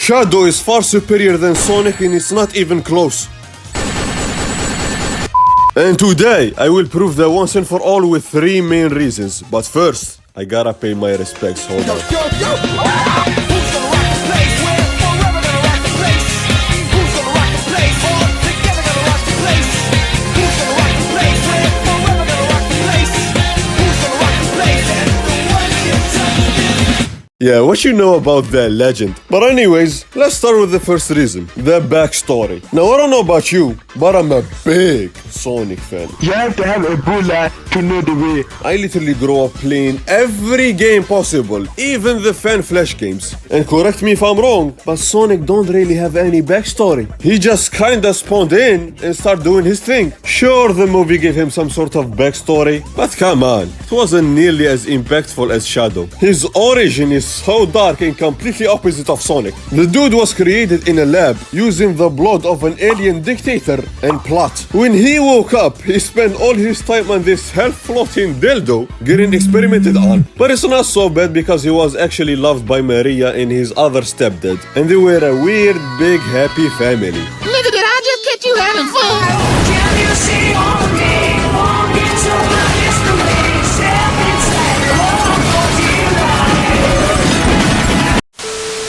Shadow is far superior than Sonic and it's not even close. And today, I will prove that once and for all with 3 main reasons. But first, I gotta pay my respects. Hold on. Yeah, what you know about that legend? But anyways, let's start with the first reason, the backstory. Now, I don't know about you, but I'm a big Sonic fan. You have to have a Ebola to know the way. I literally grew up playing every game possible, even the fan flash games. And correct me if I'm wrong, but Sonic don't really have any backstory. He just kinda spawned in and started doing his thing. Sure, the movie gave him some sort of backstory, but come on, it wasn't nearly as impactful as Shadow. His origin is so dark and completely opposite of Sonic. The dude was created in a lab using the blood of an alien dictator and plot. When he woke up, he spent all his time on this hell-floating dildo getting experimented on. But it's not so bad because he was actually loved by Maria and his other stepdad. And they were a weird, big, happy family. Look at it, I just catch you having fun. Can you see on me? Walking so distantly, step inside,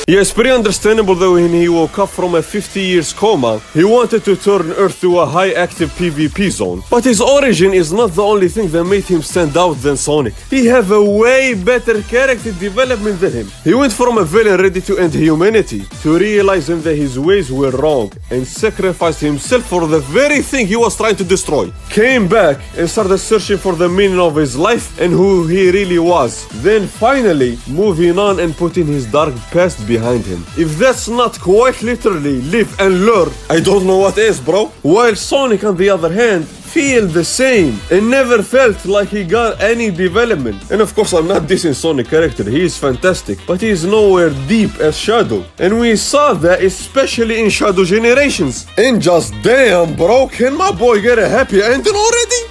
Yeah, it's pretty understandable that when he woke up from a 50 years coma, he wanted to turn Earth to a high-active PvP zone. But his origin is not the only thing that made him stand out than Sonic. He have a way better character development than him. He went from a villain ready to end humanity to realizing that his ways were wrong and sacrificed himself for the very thing he was trying to destroy. Came back and started searching for the meaning of his life and who he really was. Then finally, moving on and putting his dark past behind him. If that's not quite literally live and learn, I don't know what is, bro. While Sonic, on the other hand, feel the same and never felt like he got any development. And of course, I'm not dissing Sonic character, he is fantastic, but he is nowhere deep as Shadow. And we saw that especially in Shadow Generations. And just damn, bro, can my boy get a happy ending already?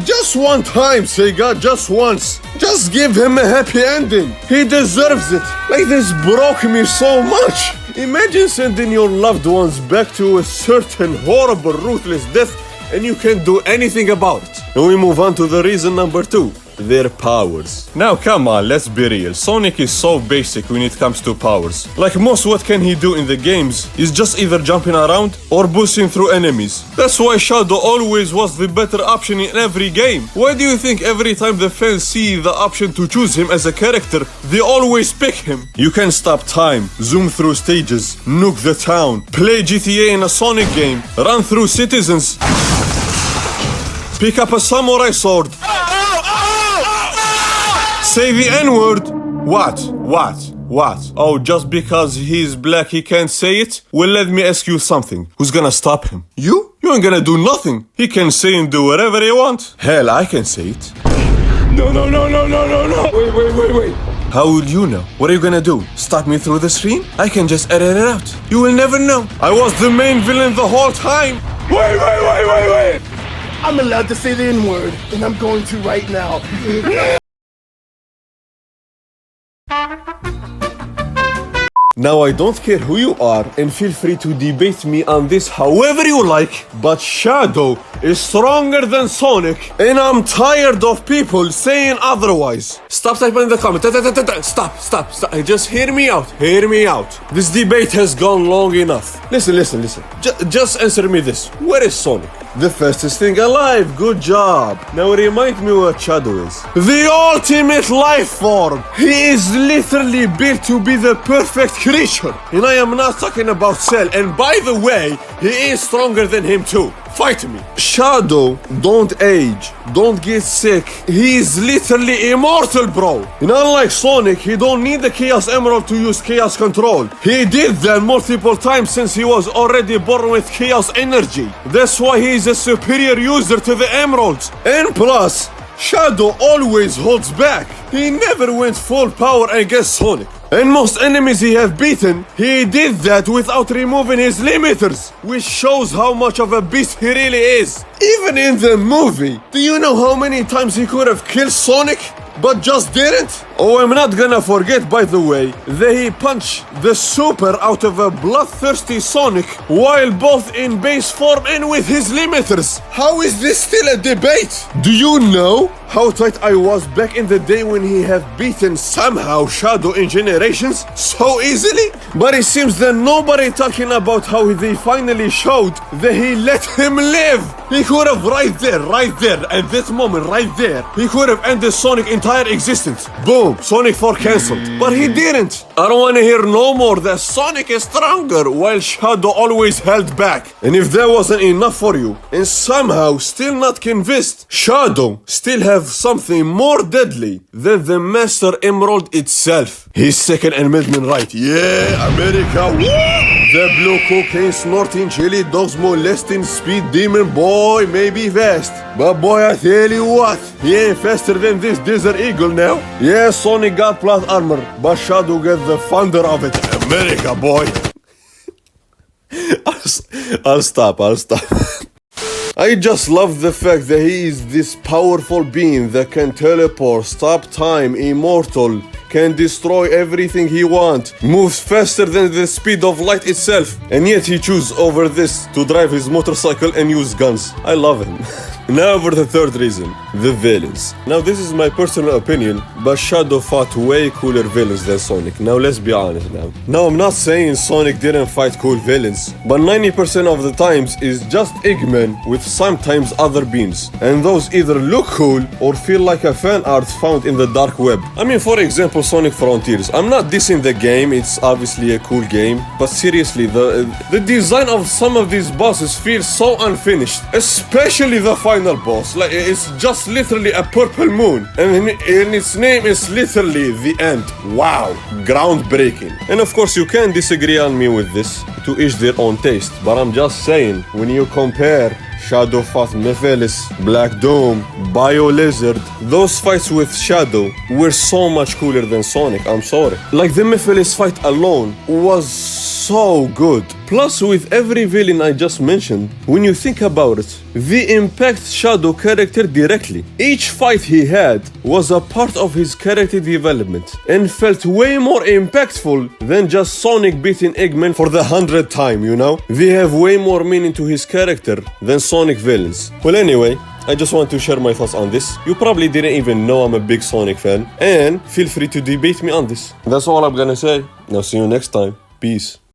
Just one time, SEGA, just once. Just give him a happy ending. He deserves it. Like, this broke me so much. Imagine sending your loved ones back to a certain horrible, ruthless death and you can't do anything about it. And we move on to the reason number 2. Their powers. Now come on, let's be real. Sonic is so basic when it comes to powers. Like most what can he do in the games is just either jumping around or boosting through enemies. That's why Shadow always was the better option in every game. Why do you think every time the fans see the option to choose him as a character, they always pick him? You can stop time, zoom through stages, nuke the town, play GTA in a Sonic game, run through citizens, pick up a samurai sword, say the N-word. What? Oh, just because he's black he can't say it? Well, let me ask you something. Who's gonna stop him? You? You ain't gonna do nothing. He can say and do whatever he wants. Hell, I can say it. No. Wait. How will you know? What are you gonna do? Stop me through the screen? I can just edit it out. You will never know. I was the main villain the whole time. Wait. I'm allowed to say the N-word, and I'm going to right now. Now, I don't care who you are, and feel free to debate me on this however you like, but Shadow is stronger than Sonic, and I'm tired of people saying otherwise. Stop typing in the comments. Stop. Just hear me out. This debate has gone long enough. Listen. Just answer me this. Where is Sonic? The fastest thing alive. Good job. Now remind me what Shadow is. The ultimate life form. He is literally built to be the perfect creature. And I am not talking about Cell. And by the way, he is stronger than him too. Fight me. Shadow don't age, don't get sick. He is literally immortal, bro. And unlike Sonic, he don't need the Chaos Emerald to use Chaos Control. He did that multiple times since he was already born with Chaos Energy. That's why he is a superior user to the Emeralds. And plus, Shadow always holds back. He never went full power against Sonic. And most enemies he have beaten, he did that without removing his limiters, which shows how much of a beast he really is. Even in the movie, do you know how many times he could have killed Sonic? but just didn't? Oh, I'm not gonna forget, by the way, that he punched the Super out of a bloodthirsty Sonic while both in base form and with his limiters. How is this still a debate? Do you know how tight I was back in the day when he have beaten somehow Shadow in Generations so easily? But it seems that nobody talking about how they finally showed that he let him live. He could have right there, at this moment right there, he could have ended Sonic's entire existence. Boom, Sonic 4 cancelled. But he didn't. I don't want to hear no more that Sonic is stronger while Shadow always held back. And if that wasn't enough for you, and somehow still not convinced, Shadow still have something more deadly than the Master Emerald itself. His second amendment right. Yeah, America, woo! The blue cocaine snorting, chili dogs molesting, speed demon boy may be fast. But boy, I tell you what, he ain't faster than this Desert Eagle now. Yeah, Sonic got plot armor, but Shadow got the thunder of it. America, boy. I'll stop. I just love the fact that he is this powerful being that can teleport, stop time, immortal, can destroy everything he wants, moves faster than the speed of light itself, and yet he chooses over this to drive his motorcycle and use guns. I love him. Now for the third reason, the villains. Now this is my personal opinion, but Shadow fought way cooler villains than Sonic. Now let's be honest now. Now I'm not saying Sonic didn't fight cool villains, but 90% of the times is just Eggman with sometimes other beams. And those either look cool or feel like a fan art found in the dark web. I mean, for example, Sonic Frontiers. I'm not dissing the game, it's obviously a cool game, but seriously, the design of some of these bosses feels so unfinished, especially the final boss. Like, it's just literally a purple moon, and its name is literally the end. Wow, groundbreaking. And of course, you can disagree on me with this, to each their own taste, but I'm just saying, when you compare Shadow fought Mephiles, Black Doom, Bio Lizard, those fights with Shadow were so much cooler than Sonic, I'm sorry. Like, the Mephiles fight alone was so good. Plus, with every villain I just mentioned, when you think about it, they impact Shadow character directly. Each fight he had was a part of his character development and felt way more impactful than just Sonic beating Eggman for the 100th time, you know? They have way more meaning to his character than Sonic villains. Well, anyway, I just want to share my thoughts on this. You probably didn't even know I'm a big Sonic fan, and feel free to debate me on this. That's all I'm gonna say. Now see you next time. Peace.